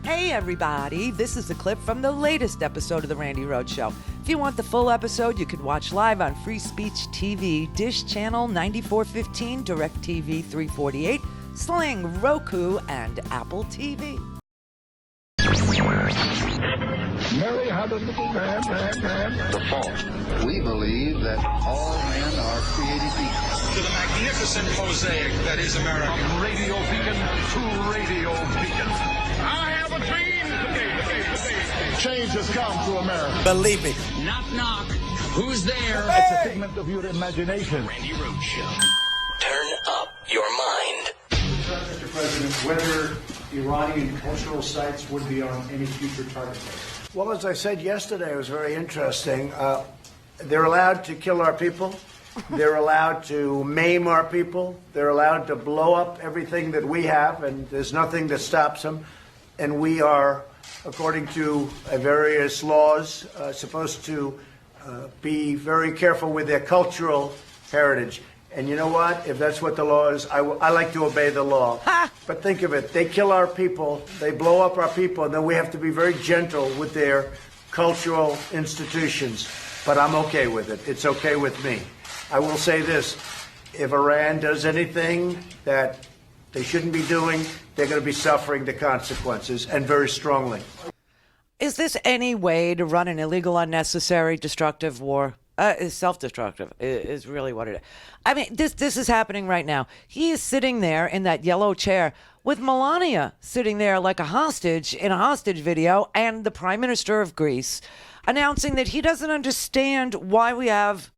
Hey everybody, this is a clip from the latest episode of the Randi Rhodes Show. If you want the full episode, you can watch live on Free Speech TV, Dish Channel 9415, DirecTV 348, Sling, Roku, and Apple TV. Mary had a little man. The fault. We believe that all men are created equal. To the magnificent mosaic that is America. From radio beacon to radio beacon. I have a dream. Change has come to America. Believe me. Knock, knock. Who's there? It's a figment of your imagination. Randi Rhodes Show. Turn up your mind. Mr. President, whether Iranian cultural sites would be on any future target list. Well, as I said yesterday, it was very interesting. They're allowed to kill our people. They're allowed to maim our people. They're allowed to blow up everything that we have, and there's nothing that stops them. And we are, according to various laws, supposed to be very careful with their cultural heritage. And you know what? If that's what the law is, I like to obey the law. But think of it. They kill our people. They blow up our people. And then we have to be very gentle with their cultural institutions. But I'm okay with it. It's okay with me. I will say this. If Iran does anything that they shouldn't be doing, they're going to be suffering the consequences, and very strongly. Is this any way to run an illegal, unnecessary, destructive war? It's self-destructive is really what it is. I mean, this is happening right now. He is sitting there in that yellow chair with Melania sitting there like a hostage in a hostage video, and the Prime Minister of Greece announcing that he doesn't understand why we have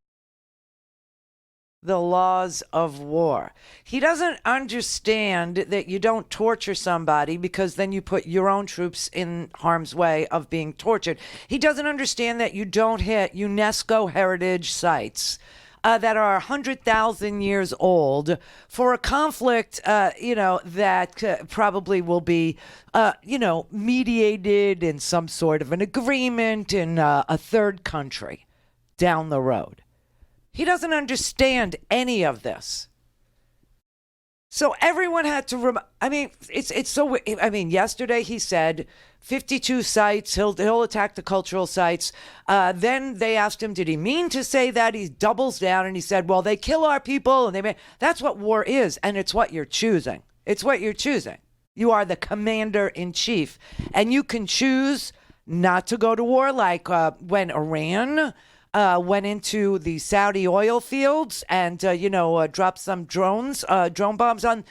the laws of war. He doesn't understand that you don't torture somebody because then you put your own troops in harm's way of being tortured. He doesn't understand that you don't hit UNESCO heritage sites that are 100,000 years old for a conflict, that probably will be, mediated in some sort of an agreement in a third country down the road. He doesn't understand any of this. So everyone had to yesterday he said 52 sites, he'll attack the cultural sites. Then they asked him, did he mean to say that? He doubles down and he said, well, they kill our people and that's what war is, and it's what you're choosing. It's what you're choosing. You are the commander in chief, and you can choose not to go to war, like when Iran went into the Saudi oil fields and, dropped some drone bombs on.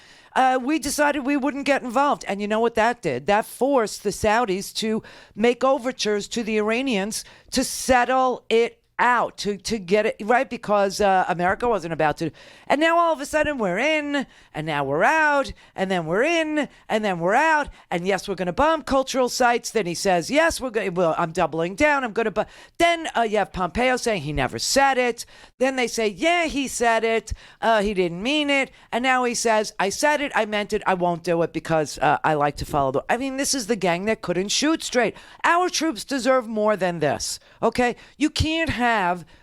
We decided we wouldn't get involved. And you know what that did? That forced the Saudis to make overtures to the Iranians to settle it out, to get it right, because America wasn't about to. And now all of a sudden we're in, and now we're out, and then we're in, and then we're out. And yes, we're going to bomb cultural sites. Then he says, yes, we're going. Well, I'm doubling down. I'm going to. Then you have Pompeo saying he never said it. Then they say, yeah, he said it. He didn't mean it. And now he says, I said it. I meant it. I won't do it because I like to follow the. I mean, this is the gang that couldn't shoot straight. Our troops deserve more than this. Okay, you can't have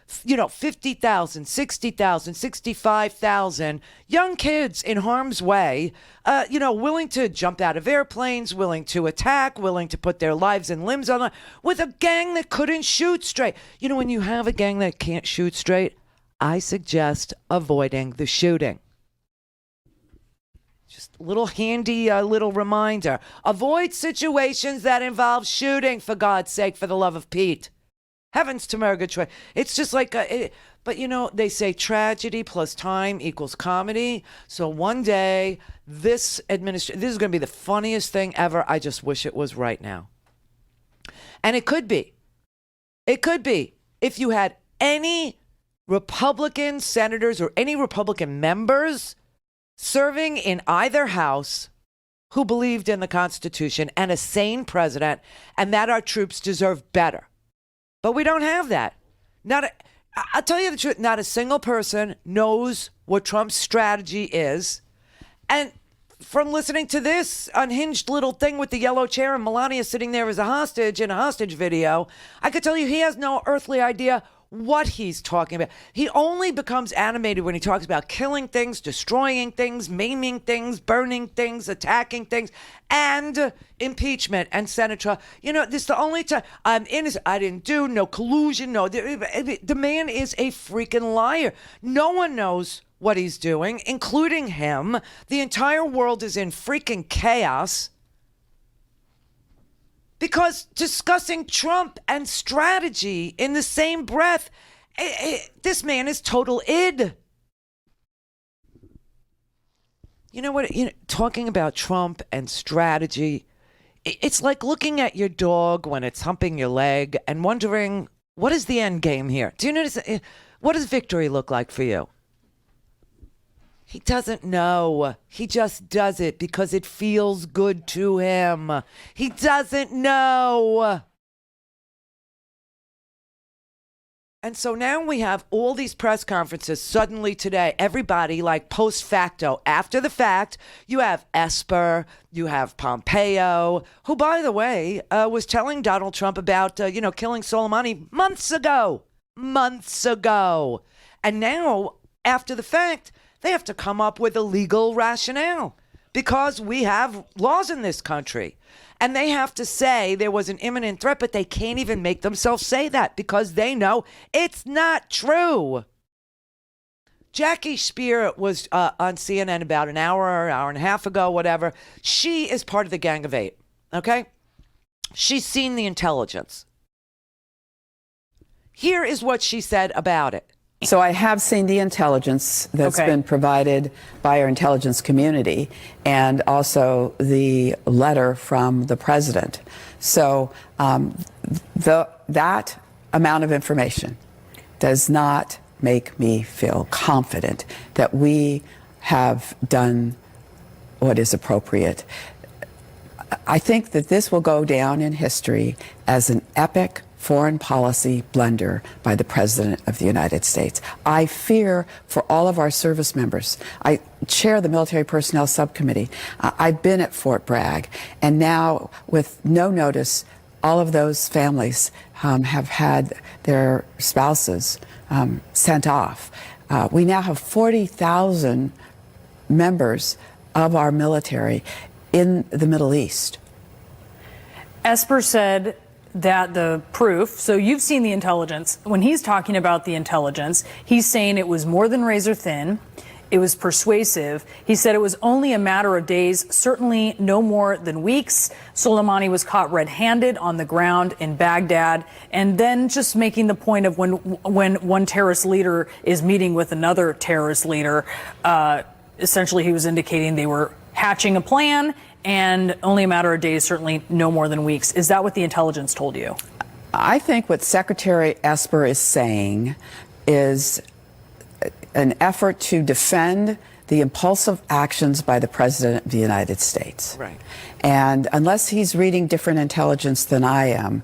50,000, 60,000, 65,000 young kids in harm's way, willing to jump out of airplanes, willing to attack, willing to put their lives and limbs on the line, with a gang that couldn't shoot straight. When you have a gang that can't shoot straight, I suggest avoiding the shooting. Just a little handy little reminder. Avoid situations that involve shooting, for God's sake, for the love of Pete. Heavens to Murgatroyd. It's just like, they say tragedy plus time equals comedy. So one day, this is going to be the funniest thing ever. I just wish it was right now. And it could be. It could be. If you had any Republican senators or any Republican members serving in either house who believed in the Constitution and a sane president, and that our troops deserve better. But we don't have that. I'll tell you the truth, not a single person knows what Trump's strategy is. And from listening to this unhinged little thing with the yellow chair and Melania sitting there as a hostage in a hostage video, I could tell you he has no earthly idea what he's talking about. He only becomes animated when he talks about killing things, destroying things, maiming things, burning things, attacking things, and impeachment and Senate trial. You know, this is the only time I'm innocent. I didn't do no collusion. No, the man is a freaking liar. No one knows what he's doing, including him. The entire world is in freaking chaos. Because discussing Trump and strategy in the same breath, this man is total id. You know what? Talking about Trump and strategy, it's like looking at your dog when it's humping your leg and wondering, what is the end game here? Do you notice? What does victory look like for you? He doesn't know. He just does it because it feels good to him. He doesn't know. And so now we have all these press conferences suddenly today. Everybody like post facto. After the fact, you have Esper, you have Pompeo, who, by the way, was telling Donald Trump about, killing Soleimani months ago. And now, after the fact, they have to come up with a legal rationale because we have laws in this country. And they have to say there was an imminent threat, but they can't even make themselves say that because they know it's not true. Jackie Spear was on CNN about an hour and a half ago, whatever. She is part of the Gang of Eight, okay? She's seen the intelligence. Here is what she said about it. So I have seen the intelligence that's been provided by our intelligence community and also the letter from the president. So that amount of information does not make me feel confident that we have done what is appropriate. I think that this will go down in history as an epic foreign policy blunder by the President of the United States. I fear for all of our service members. I chair the Military Personnel Subcommittee. I've been at Fort Bragg, and now with no notice, all of those families have had their spouses sent off. We now have 40,000 members of our military in the Middle East. Esper said that the proof, so you've seen the intelligence. When he's talking about the intelligence, he's saying it was more than razor thin. It was persuasive. He said it was only a matter of days, certainly no more than weeks. Soleimani was caught red-handed on the ground in Baghdad. And then just making the point of when one terrorist leader is meeting with another terrorist leader, essentially he was indicating they were hatching a plan and only a matter of days, certainly no more than weeks. Is that what the intelligence told you? I think what Secretary Esper is saying is an effort to defend the impulsive actions by the President of the United States. Right. And unless he's reading different intelligence than I am,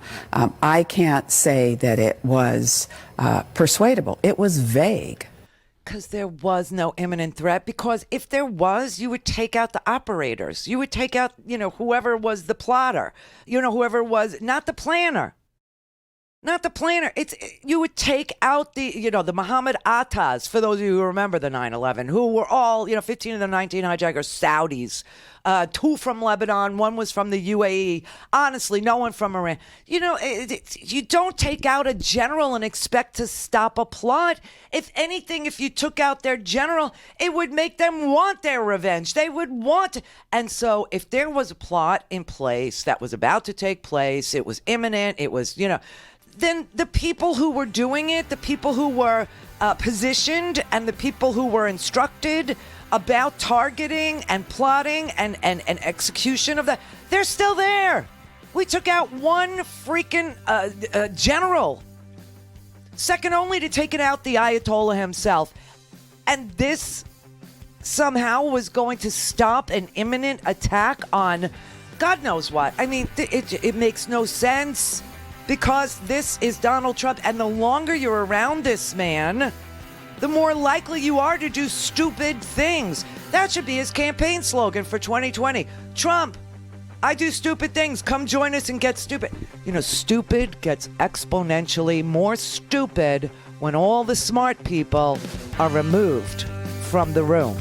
I can't say that it was persuadable. It was vague. Because there was no imminent threat. Because if there was, you would take out the operators. You would take out, whoever was the plotter. Whoever was, not the planner. Not the planner. You would take out the Mohammed Attas, for those of you who remember the 9/11, who were all, 15 of the 19 hijackers, Saudis. 2 from Lebanon, 1 was from the UAE. Honestly, no one from Iran. You don't take out a general and expect to stop a plot. If anything, if you took out their general, it would make them want their revenge. They would want. And so if there was a plot in place that was about to take place, it was imminent, it was, then the people who were doing it, the people who were positioned, and the people who were instructed about targeting and plotting and execution of that, they're still there. We took out one freaking general, second only to taking out the Ayatollah himself. And this somehow was going to stop an imminent attack on God knows what. I mean, it makes no sense. Because this is Donald Trump, and the longer you're around this man, the more likely you are to do stupid things. That should be his campaign slogan for 2020. Trump, I do stupid things. Come join us and get stupid. You know, stupid gets exponentially more stupid when all the smart people are removed from the room.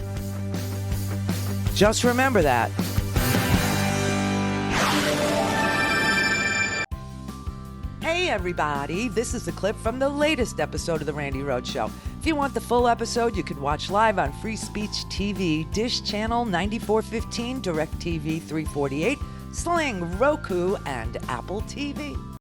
Just remember that. Hey everybody, this is a clip from the latest episode of the Randi Rhodes Show. If you want the full episode, you can watch live on Free Speech TV, Dish Channel 9415, DirecTV 348, Sling, Roku, and Apple TV.